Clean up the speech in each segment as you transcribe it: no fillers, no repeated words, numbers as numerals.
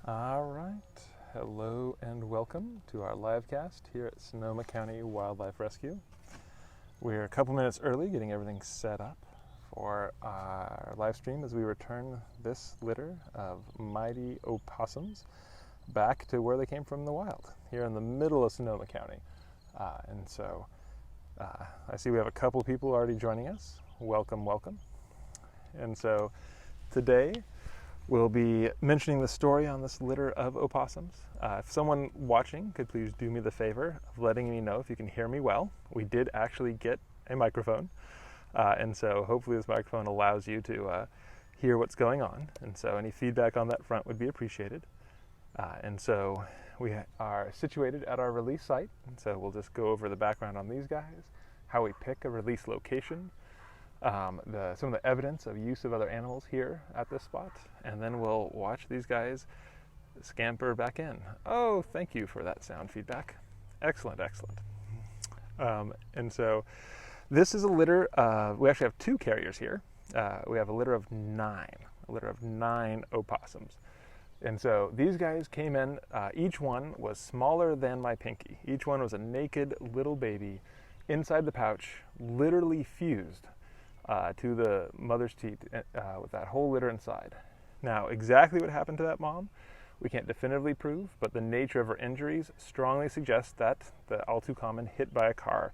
All right. Hello and welcome to our live cast here at Sonoma County Wildlife Rescue. We're a couple minutes early getting everything set up for our live stream as we return this litter of mighty opossums back to where they came from in the wild, here in the middle of Sonoma County. I see we have a couple people already joining us. Welcome, welcome. And so today we'll be mentioning the story on this litter of opossums. If someone watching could please do me the favor of letting me know if you can hear me well. We did actually get a microphone, and so hopefully this microphone allows you to hear what's going on. And so any feedback on that front would be appreciated. And so we are situated at our release site, and so we'll just go over the background on these guys, how we pick a release location, some of the evidence of use of other animals here at this spot, and then we'll watch these guys scamper back in. Oh, thank you for that sound feedback. Excellent, excellent. And so this is a litter we actually have two carriers here. We have a litter of nine opossums. And so these guys came in, each one was smaller than my pinky. Each one was a naked little baby inside the pouch, literally fused to the mother's teat with that whole litter inside. Now, exactly what happened to that mom, we can't definitively prove, but the nature of her injuries strongly suggests that the all too common hit by a car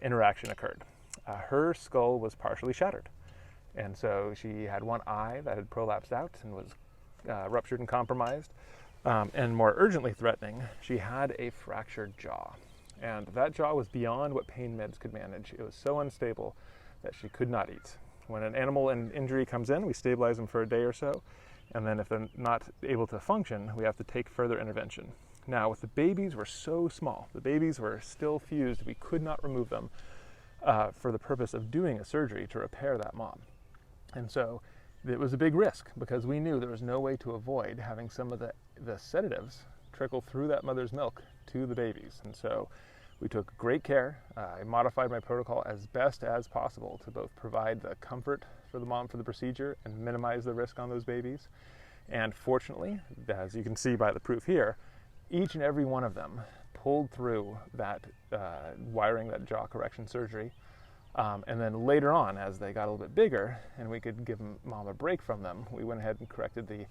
interaction occurred. Her skull was partially shattered, and so she had one eye that had prolapsed out and was ruptured and compromised, and more urgently threatening, she had a fractured jaw, and that jaw was beyond what pain meds could manage. It was so unstable that she could not eat. When an animal in injury comes in, we stabilize them for a day or so, and then if they're not able to function, we have to take further intervention. Now, with the babies were so small, the babies were still fused, we could not remove them for the purpose of doing a surgery to repair that mom. And so it was a big risk because we knew there was no way to avoid having some of the sedatives trickle through that mother's milk to the babies. And so we took great care. I modified my protocol as best as possible to both provide the comfort for the mom for the procedure and minimize the risk on those babies. And fortunately, as you can see by the proof here, each and every one of them pulled through that wiring, that jaw correction surgery. And then later on, as they got a little bit bigger and we could give mom a break from them, we went ahead and corrected the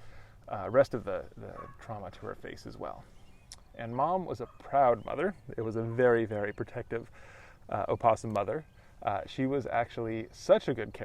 rest of the trauma to her face as well. And mom was a proud mother. It was a very, very protective opossum mother. She was actually such a good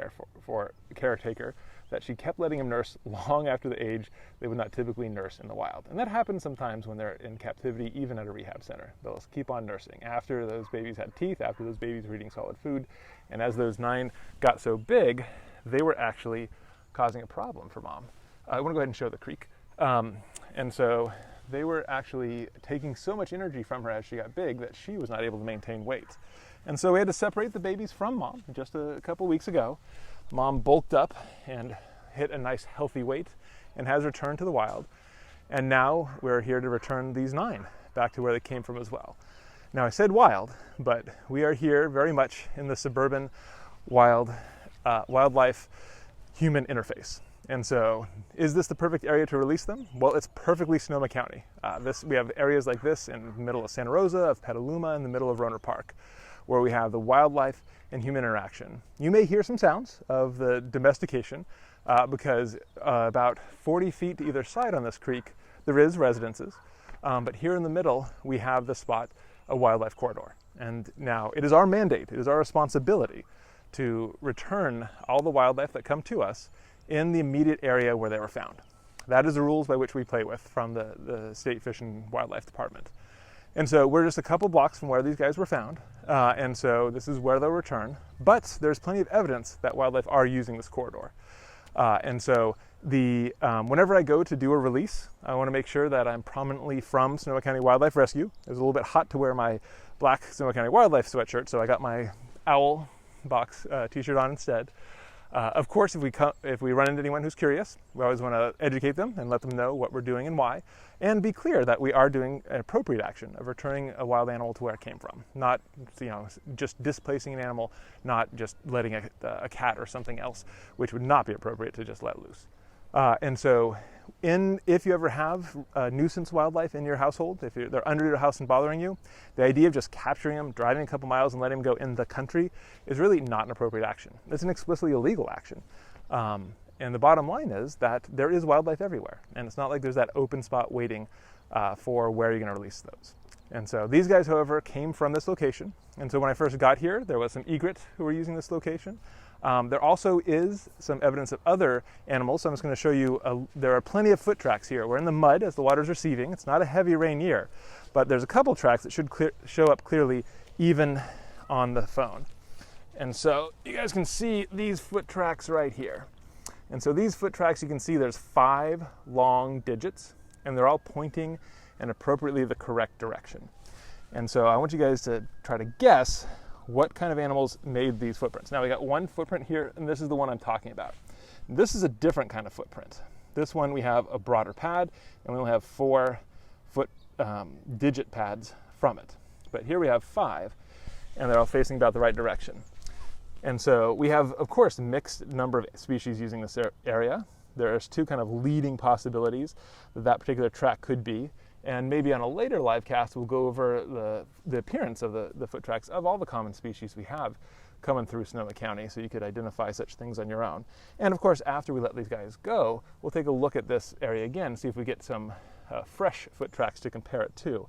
caretaker that she kept letting him nurse long after the age they would not typically nurse in the wild. And that happens sometimes when they're in captivity, even at a rehab center. They'll keep on nursing after those babies had teeth, after those babies were eating solid food. And as those 9 got so big, they were actually causing a problem for mom. I want to go ahead and show the creek. And so they were actually taking so much energy from her as she got big that she was not able to maintain weight. And so we had to separate the babies from mom just a couple weeks ago. Mom bulked up and hit a nice healthy weight and has returned to the wild. And now we're here to return these 9 back to where they came from as well. Now I said wild, but we are here very much in the suburban wildlife human interface. And so, is this the perfect area to release them? Well, it's perfectly Sonoma County. We have areas like this in the middle of Santa Rosa, of Petaluma, in the middle of Roner Park, where we have the wildlife and human interaction. You may hear some sounds of the domestication because about 40 feet to either side on this creek, there is residences. But here in the middle, we have the spot, a wildlife corridor. And now it is our mandate, it is our responsibility to return all the wildlife that come to us in the immediate area where they were found. That is the rules by which we play with from the State Fish and Wildlife Department. And so we're just a couple blocks from where these guys were found, and so this is where they'll return. But there's plenty of evidence that wildlife are using this corridor. And so whenever I go to do a release, I want to make sure that I'm prominently from Sonoma County Wildlife Rescue. It was a little bit hot to wear my black Sonoma County Wildlife sweatshirt, so I got my owl box t-shirt on instead. Of course, if we run into anyone who's curious, we always want to educate them and let them know what we're doing and why, and be clear that we are doing an appropriate action of returning a wild animal to where it came from, not just displacing an animal, not just letting a cat or something else, which would not be appropriate to just let loose. And so if you ever have nuisance wildlife in your household, if they're under your house and bothering you, the idea of just capturing them, driving a couple miles and letting them go in the country is really not an appropriate action. It's an explicitly illegal action. And the bottom line is that there is wildlife everywhere, and it's not like there's that open spot waiting for where you're going to release those. And so these guys, however, came from this location. And so when I first got here, there was some egret who were using this location. There also is some evidence of other animals. So I'm just going to show you, there are plenty of foot tracks here. We're in the mud as the water's receiving. It's not a heavy rain year, but there's a couple tracks that should show up clearly even on the phone. And so you guys can see these foot tracks right here. And so these foot tracks, you can see there's 5 long digits, and they're all pointing in appropriately the correct direction. And so I want you guys to try to guess what kind of animals made these footprints. Now we got one footprint here, and this is the one I'm talking about. This is a different kind of footprint. This one we have a broader pad, and we only have 4 foot digit pads from it. But here we have 5, and they're all facing about the right direction. And so we have, of course, a mixed number of species using this area. There's 2 kind of leading possibilities that particular track could be. And maybe on a later live cast, we'll go over the appearance of the foot tracks of all the common species we have coming through Sonoma County, so you could identify such things on your own. And of course, after we let these guys go, we'll take a look at this area again, see if we get some fresh foot tracks to compare it to.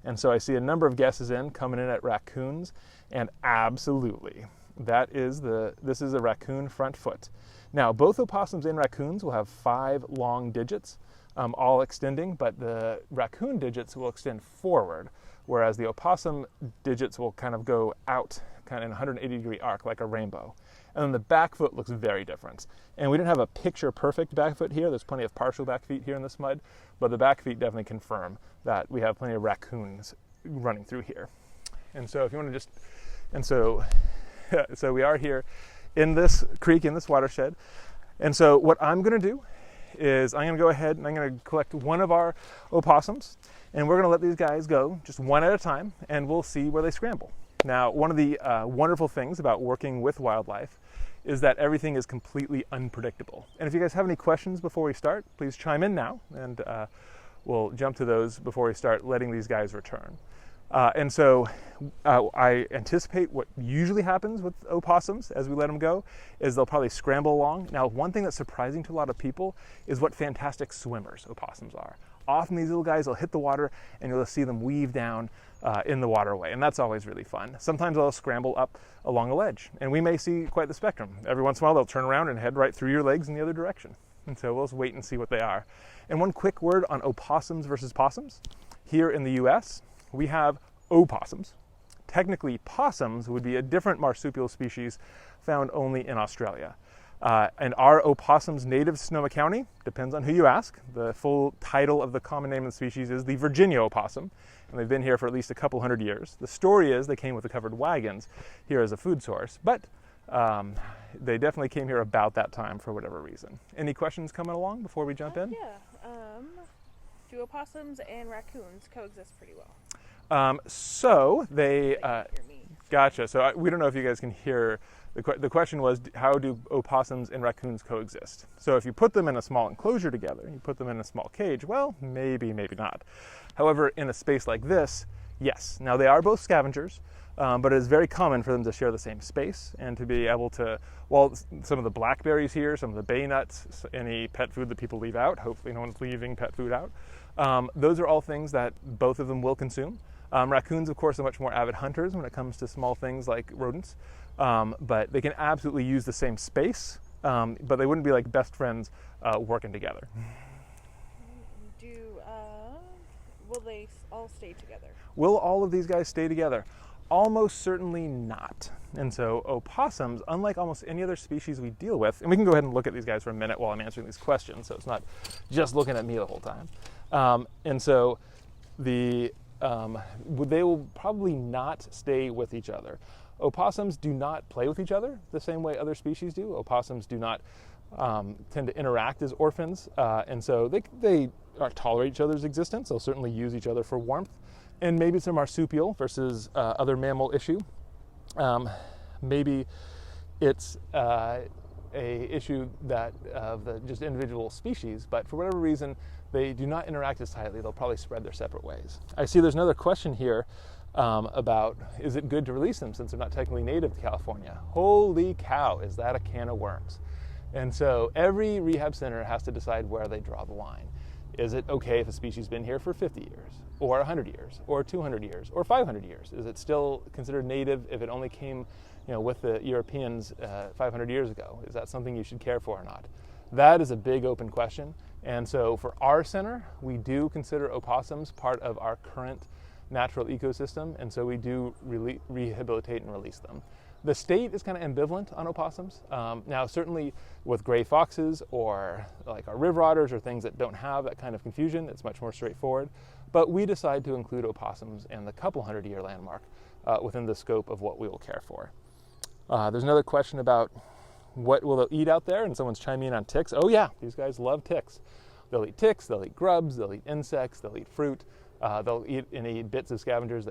And so I see a number of guesses coming in at raccoons, and absolutely, this is a raccoon front foot. Now, both opossums and raccoons will have 5 long digits, all extending, but the raccoon digits will extend forward, whereas the opossum digits will kind of go out, kind of in a 180-degree arc, like a rainbow. And then the back foot looks very different. And we didn't have a picture-perfect back foot here. There's plenty of partial back feet here in this mud, but the back feet definitely confirm that we have plenty of raccoons running through here. And so if you want to so we are here in this creek, in this watershed. And so what I'm going to do is I'm going to go ahead and I'm going to collect one of our opossums, and we're going to let these guys go just one at a time, and we'll see where they scramble. Now, one of the wonderful things about working with wildlife is that everything is completely unpredictable. And if you guys have any questions before we start, please chime in now, and we'll jump to those before we start letting these guys return. And so I anticipate what usually happens with opossums as we let them go is they'll probably scramble along. Now, one thing that's surprising to a lot of people is what fantastic swimmers opossums are. Often these little guys will hit the water and you'll see them weave down in the waterway, and that's always really fun. Sometimes they'll scramble up along a ledge, and we may see quite the spectrum. Every once in a while they'll turn around and head right through your legs in the other direction. And so we'll just wait and see what they are. And one quick word on opossums versus possums. Here in the US, we have opossums. Technically, possums would be a different marsupial species found only in Australia. And are opossums native to Sonoma County? Depends on who you ask. The full title of the common name of the species is the Virginia opossum, and they've been here for at least a couple hundred years. The story is they came with the covered wagons here as a food source, but they definitely came here about that time for whatever reason. Any questions coming along before we jump in? Yeah. Do opossums and raccoons coexist pretty well? So they, gotcha. So we don't know if you guys can hear. The question was, how do opossums and raccoons coexist? So if you put them in a small enclosure together, you put them in a small cage, well, maybe, maybe not. However, in a space like this, yes. Now they are both scavengers, but it is very common for them to share the same space and to be able to, well, some of the blackberries here, some of the bay nuts, any pet food that people leave out, hopefully no one's leaving pet food out. Those are all things that both of them will consume. Raccoons, of course, are much more avid hunters when it comes to small things like rodents, but they can absolutely use the same space, but they wouldn't be like best friends working together. Will they all stay together? Will all of these guys stay together? Almost certainly not. And so opossums, unlike almost any other species we deal with, and we can go ahead and look at these guys for a minute while I'm answering these questions, so it's not just looking at me the whole time. And so they will probably not stay with each other. Opossums do not play with each other the same way other species do. Opossums do not tend to interact as orphans, and so they tolerate each other's existence. They'll certainly use each other for warmth. And maybe it's a marsupial versus other mammal issue. Maybe it's a issue that of the just individual species, but for whatever reason, they do not interact as tightly. They'll probably spread their separate ways. I see there's another question here about, is it good to release them since they're not technically native to California? Holy cow, is that a can of worms? And so every rehab center has to decide where they draw the line. Is it okay if a species has been here for 50 years, or 100 years, or 200 years, or 500 years? Is it still considered native if it only came, with the Europeans 500 years ago? Is that something you should care for or not? That is a big open question. And so for our center, we do consider opossums part of our current natural ecosystem, and so we do rehabilitate and release them. The state is kind of ambivalent on opossums. Now, certainly with gray foxes or like our river otters or things that don't have that kind of confusion, it's much more straightforward. But we decide to include opossums in the couple 100-year landmark within the scope of what we will care for. There's another question about what will they eat out there, and someone's chiming in on ticks. Oh yeah, these guys love ticks. They'll eat ticks, they'll eat grubs, they'll eat insects, they'll eat fruit. They'll eat any bits of scavengers,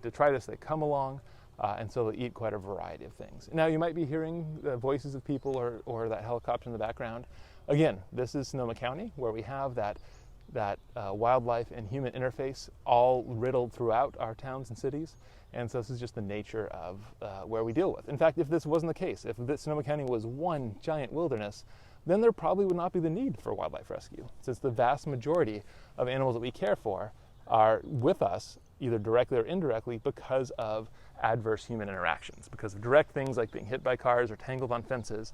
detritus that come along, and so they'll eat quite a variety of things. Now you might be hearing the voices of people or that helicopter in the background. Again, this is Sonoma County, where we have that wildlife and human interface all riddled throughout our towns and cities, and so this is just the nature of where we deal with. In fact, if this wasn't the case, if Sonoma County was one giant wilderness, then there probably would not be the need for wildlife rescue, since the vast majority of animals that we care for are with us, either directly or indirectly, because of adverse human interactions, because of direct things like being hit by cars or tangled on fences,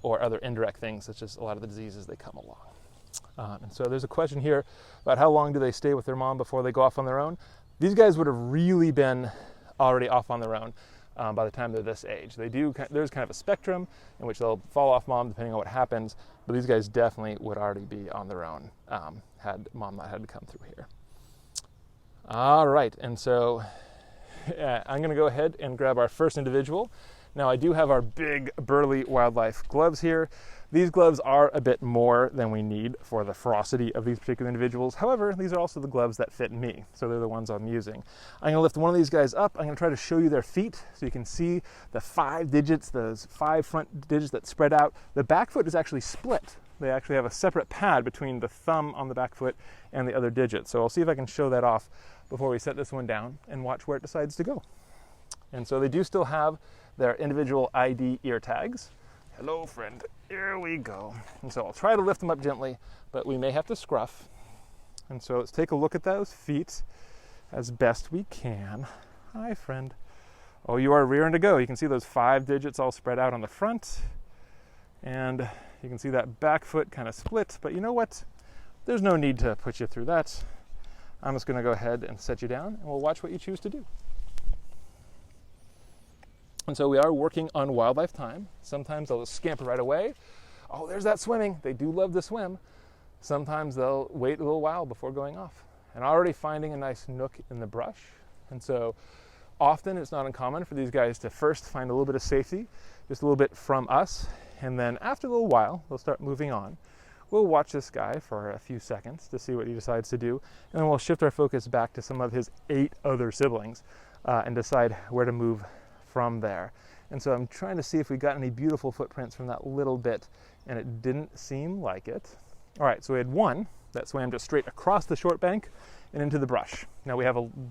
or other indirect things such as a lot of the diseases that come along. And so there's a question here about how long do they stay with their mom before they go off on their own. These guys would have really been already off on their own by the time they're this age. There's kind of a spectrum in which they'll fall off mom depending on what happens, but these guys definitely would already be on their own had mom not had to come through here. All right, and so I'm going to go ahead and grab our first individual. Now I do have our big burly wildlife gloves here. These gloves are a bit more than we need for the ferocity of these particular individuals. However, these are also the gloves that fit me, so they're the ones I'm using. I'm going to lift one of these guys up. I'm going to try to show you their feet so you can see the 5 digits, those 5 front digits that spread out. The back foot is actually split. They actually have a separate pad between the thumb on the back foot and the other digit. So I'll see if I can show that off before we set this one down and watch where it decides to go. And so they do still have their individual ID ear tags. Hello, friend. Here we go. And so I'll try to lift them up gently, but we may have to scruff. And so let's take a look at those feet as best we can. Hi, friend. Oh, you are rearing to go. You can see those 5 digits all spread out on the front. And you can see that back foot kind of split, but you know what? There's no need to put you through that. I'm just going to go ahead and set you down, and we'll watch what you choose to do. And so we are working on wildlife time. Sometimes they'll just scamper right away. Oh, there's that swimming. They do love to swim. Sometimes they'll wait a little while before going off. And already finding a nice nook in the brush. And so often it's not uncommon for these guys to first find a little bit of safety, just a little bit from us. And then after a little while, they'll start moving on. We'll watch this guy for a few seconds to see what he decides to do. And then we'll shift our focus back to some of his 8 other siblings and decide where to move from there. And so I'm trying to see if we got any beautiful footprints from that little bit, and it didn't seem like it. All right, so we had one that swam just straight across the short bank and into the brush. Now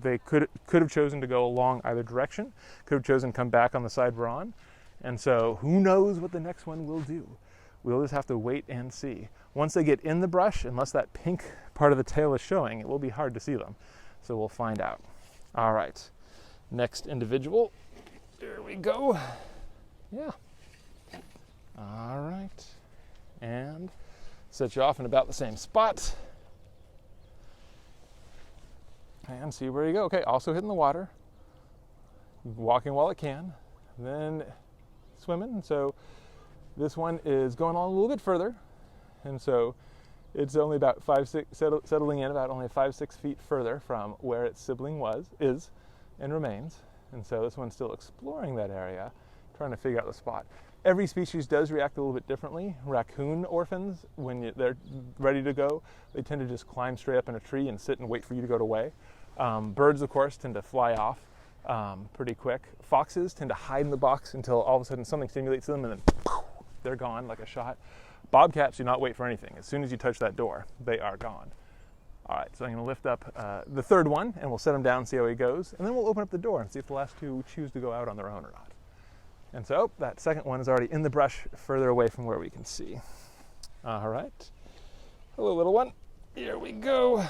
they could have chosen to go along either direction, could have chosen to come back on the side we're on. And so who knows what the next one will do? We'll just have to wait and see. Once they get in the brush, unless that pink part of the tail is showing, it will be hard to see them. So we'll find out. All right, next individual. There we go. Yeah. All right. And set you off in about the same spot. And see where you go. Okay, also hitting the water. Walking while it can. Then swimming. And so this one is going on a little bit further. And so it's only about 5-6, settling in about only 5-6 feet further from where its sibling is and remains. And so this one's still exploring that area, trying to figure out the spot. Every species does react a little bit differently. Raccoon orphans, when they're ready to go, they tend to just climb straight up in a tree and sit and wait for you to go away. Birds, of course, tend to fly off pretty quick. Foxes tend to hide in the box until all of a sudden something stimulates them, and then they're gone like a shot. Bobcats do not wait for anything. As soon as you touch that door, they are gone. All right, so I'm going to lift up the third one, and we'll set him down, see how he goes, and then we'll open up the door and see if the last two choose to go out on their own or not. And so that second one is already in the brush further away from where we can see. All right. Hello, little one. Here we go.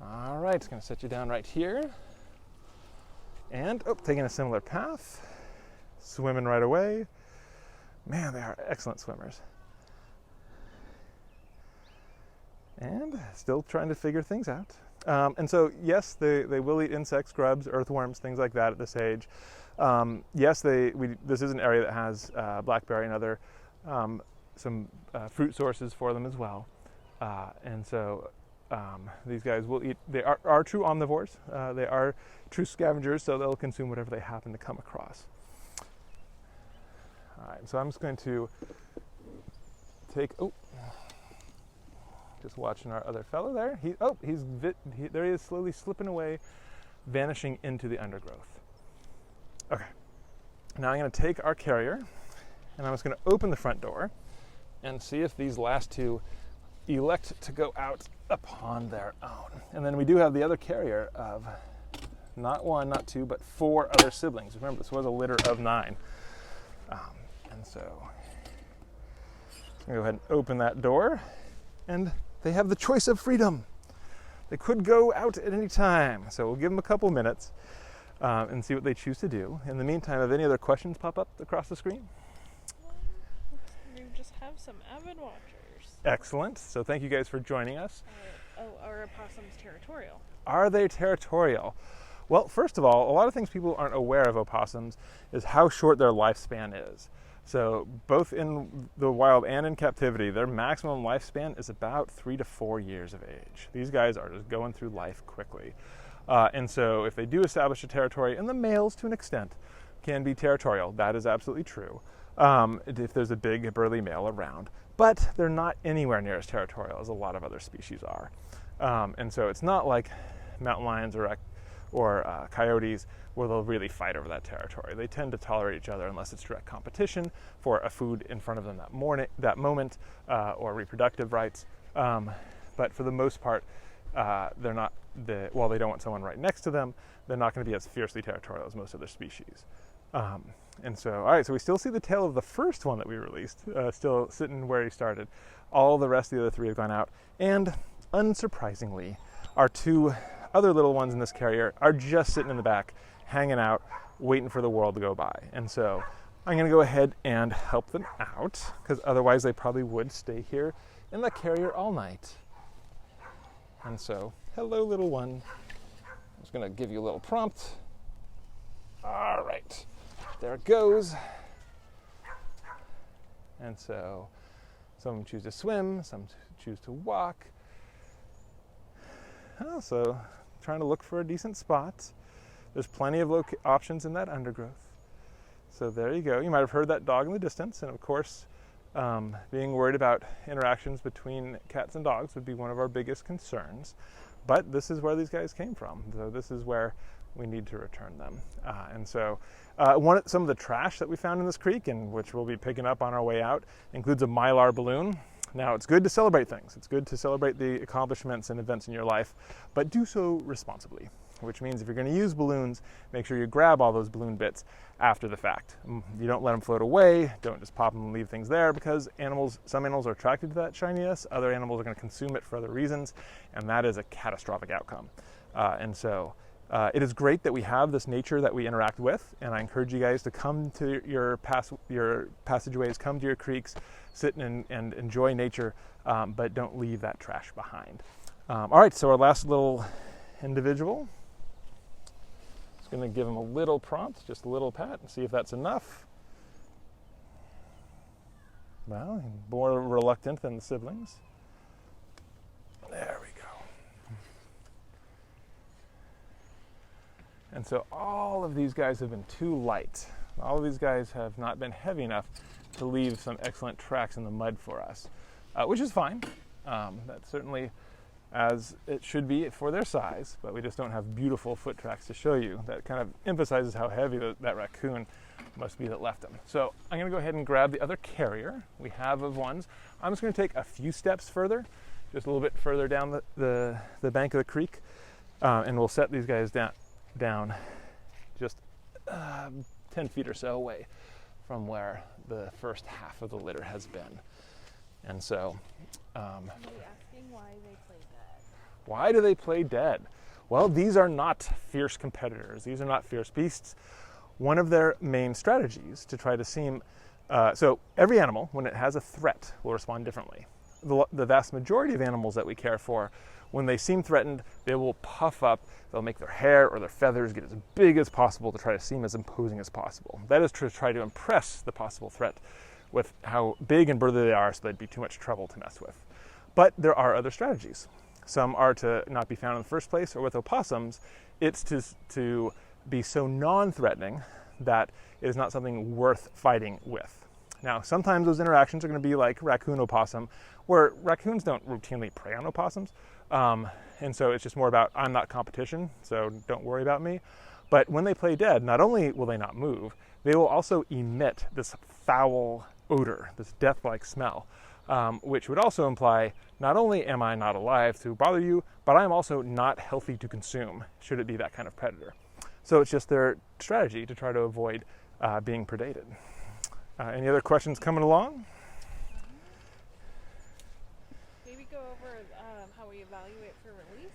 All right, it's going to set you down right here. And, taking a similar path. Swimming right away. Man, they are excellent swimmers. And still trying to figure things out. And so, yes, they will eat insects, grubs, earthworms, things like that at this age. Yes, this is an area that has blackberry and other some fruit sources for them as well. And so these guys will eat. They are true omnivores. They are true scavengers, so they'll consume whatever they happen to come across. All right, so I'm just going to take, just watching our other fellow there. There he is, slowly slipping away, vanishing into the undergrowth. Okay, now I'm going to take our carrier, and I'm just going to open the front door and see if these last two elect to go out upon their own. And then we do have the other carrier of not one, not two, but 4 other siblings. Remember, this was a litter of 9. And so I'm going to go ahead and open that door, and they have the choice of freedom. They could go out at any time, so we'll give them a couple minutes and see what they choose to do. In the meantime, have any other questions pop up across the screen? We just have some avid watchers. Excellent. So thank you guys for joining us. Are opossums territorial? Are they territorial? Well, first of all, a lot of things people aren't aware of opossums is how short their lifespan is. So both in the wild and in captivity, their maximum lifespan is about 3 to 4 years of age. These guys are just going through life quickly. And so if they do establish a territory, and the males to an extent can be territorial, that is absolutely true, if there's a big burly male around. But they're not anywhere near as territorial as a lot of other species are. And so it's not like mountain lions or coyotes where they'll really fight over that territory. They tend to tolerate each other unless it's direct competition for a food in front of them that moment, or reproductive rights. But for the most part, they're not, while they don't want someone right next to them, they're not going to be as fiercely territorial as most other species. And so, all right, so we still see the tail of the first one that we released, still sitting where he started. All the rest of the other 3 have gone out. And unsurprisingly, our 2 other little ones in this carrier are just sitting in the back, hanging out, waiting for the world to go by. And so I'm going to go ahead and help them out, because otherwise they probably would stay here in the carrier all night. And so, hello, little one. I'm just going to give you a little prompt. All right, there it goes. And so some choose to swim, some choose to walk. So trying to look for a decent spot. There's plenty of options in that undergrowth. So there you go. You might have heard that dog in the distance, and of course, being worried about interactions between cats and dogs would be one of our biggest concerns. But this is where these guys came from. So this is where we need to return them. And so some of the trash that we found in this creek, and which we'll be picking up on our way out, includes a Mylar balloon. Now, it's good to celebrate things. It's good to celebrate the accomplishments and events in your life, but do so responsibly, which means if you're going to use balloons, make sure you grab all those balloon bits after the fact. You don't let them float away. Don't just pop them and leave things there, because some animals are attracted to that shininess. Other animals are going to consume it for other reasons, and that is a catastrophic outcome. And so it is great that we have this nature that we interact with, and I encourage you guys to come to your passageways, come to your creeks, sit and enjoy nature, but don't leave that trash behind. All right, so our last little individual, just going to give him a little prompt, just a little pat, and see if that's enough. Well, more reluctant than the siblings. There we go. And so all of these guys have been too light. All of these guys have not been heavy enough to leave some excellent tracks in the mud for us, which is fine. That certainly as it should be for their size, but we just don't have beautiful foot tracks to show you. That kind of emphasizes how heavy that raccoon must be that left them. So I'm going to go ahead and grab the other carrier we have of ones. I'm just going to take a few steps further, just a little bit further down the bank of the creek, and we'll set these guys down just 10 feet or so away from where the first half of the litter has been. And so, Somebody asking why they play dead. why do they play dead? Well, these are not fierce competitors. These are not fierce beasts. One of their main strategies to try to seem, so every animal, when it has a threat, will respond differently. The vast majority of animals that we care for, when they seem threatened, they will puff up, they'll make their hair or their feathers get as big as possible to try to seem as imposing as possible. That is to try to impress the possible threat with how big and burly they are, so they'd be too much trouble to mess with. But there are other strategies. Some are to not be found in the first place, or with opossums, it's to be so non-threatening that it is not something worth fighting with. Now, sometimes those interactions are going to be like raccoon-opossum, where raccoons don't routinely prey on opossums, and so it's just more about, I'm not competition, so don't worry about me. But when they play dead, not only will they not move, they will also emit this foul odor, this death-like smell, which would also imply, not only am I not alive to bother you, but I'm also not healthy to consume, should it be that kind of predator. So it's just their strategy to try to avoid being predated. Any other questions coming along? Maybe go over how we evaluate for release.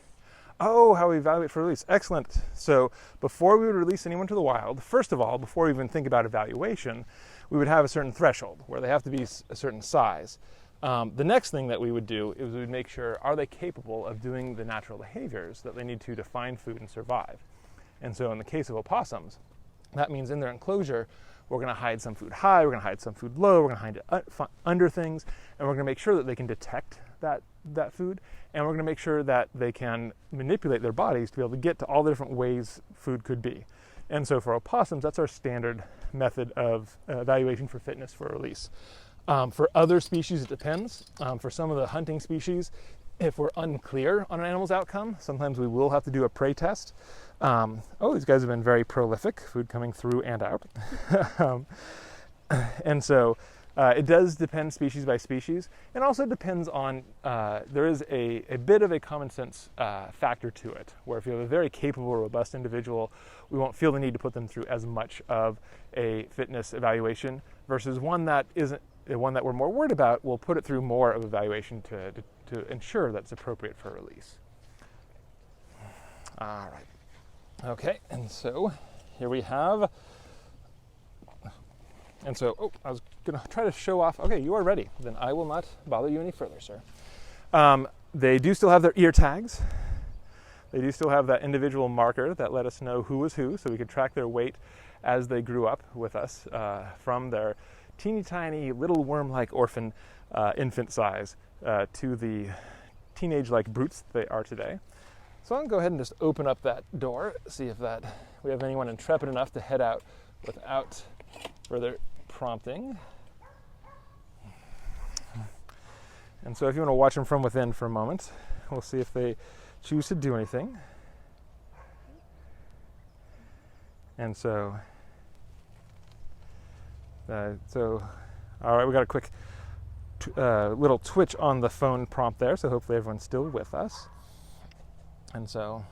Oh, how we evaluate for release. Excellent. So before we would release anyone to the wild, first of all, before we even think about evaluation, we would have a certain threshold where they have to be a certain size. The next thing that we would do is we would make sure, are they capable of doing the natural behaviors that they need to find food and survive? And so in the case of opossums, that means in their enclosure, we're going to hide some food high, we're going to hide some food low, we're going to hide it under things, and we're going to make sure that they can detect that food, and we're going to make sure that they can manipulate their bodies to be able to get to all the different ways food could be. And so for opossums, that's our standard method of evaluation for fitness for release. For other species, it depends. For some of the hunting species, if we're unclear on an animal's outcome, sometimes we will have to do a prey test. These guys have been very prolific, food coming through and out. And so it does depend species by species, and also depends on, there is a bit of a common sense factor to it, where if you have a very capable, robust individual, we won't feel the need to put them through as much of a fitness evaluation, versus one that isn't, one that we're more worried about, we'll put it through more of evaluation to ensure that it's appropriate for release. All right. Okay, and so here we have, and so, I was going to try to show off. Okay, you are ready. Then I will not bother you any further, sir. They do still have their ear tags. They do still have that individual marker that let us know who was who, so we could track their weight as they grew up with us from their teeny tiny little worm-like orphan infant size to the teenage-like brutes they are today. So I'll go ahead and just open up that door, see if we have anyone intrepid enough to head out without further prompting. And so if you want to watch them from within for a moment, we'll see if they choose to do anything. And so, all right, we got a quick little twitch on the phone prompt there, so hopefully everyone's still with us. And so,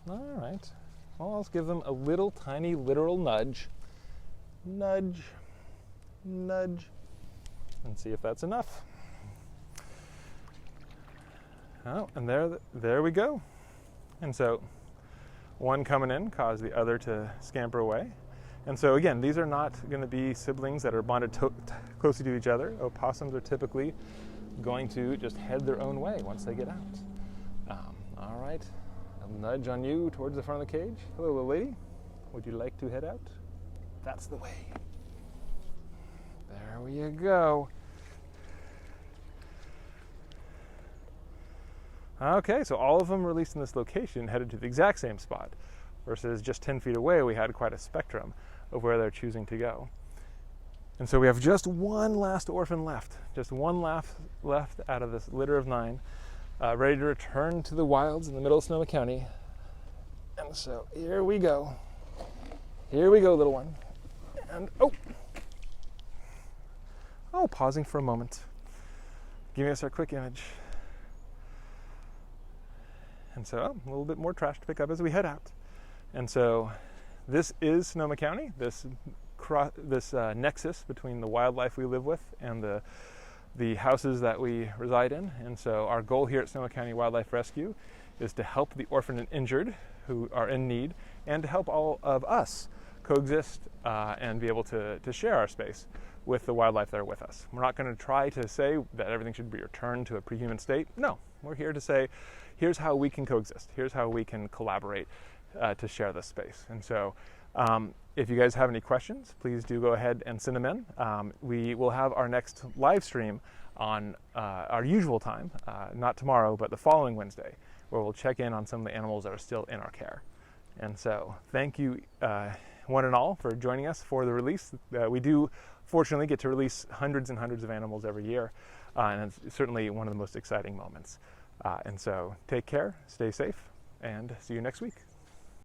all right, well, let's give them a little tiny literal nudge, nudge, nudge, and see if that's enough. Oh, and there we go. And so one coming in caused the other to scamper away. And so again, these are not going to be siblings that are bonded closely to each other. Opossums are typically going to just head their own way once they get out. All right, I'll nudge on you towards the front of the cage. Hello, little lady. Would you like to head out? That's the way. There you go. Okay, so all of them released in this location headed to the exact same spot, versus just 10 feet away we had quite a spectrum of where they're choosing to go. And so we have just one last orphan left, just one left out of this litter of 9. ready to return to the wilds in the middle of Sonoma County. And so here we go. Here we go, little one. And pausing for a moment, giving us our quick image. And so a little bit more trash to pick up as we head out. And so this is Sonoma County, this nexus between the wildlife we live with and the houses that we reside in. And so our goal here at Sonoma County Wildlife Rescue is to help the orphaned and injured who are in need, and to help all of us coexist and be able to share our space with the wildlife that are with us. We're not going to try to say that everything should be returned to a pre-human state. No, we're here to say, here's how we can coexist. Here's how we can collaborate to share this space. And so if you guys have any questions, please do go ahead and send them in. We will have our next live stream on our usual time, not tomorrow, but the following Wednesday, where we'll check in on some of the animals that are still in our care. And so thank you one and all for joining us for the release. We do fortunately get to release hundreds and hundreds of animals every year, and it's certainly one of the most exciting moments. And so take care, stay safe, and see you next week.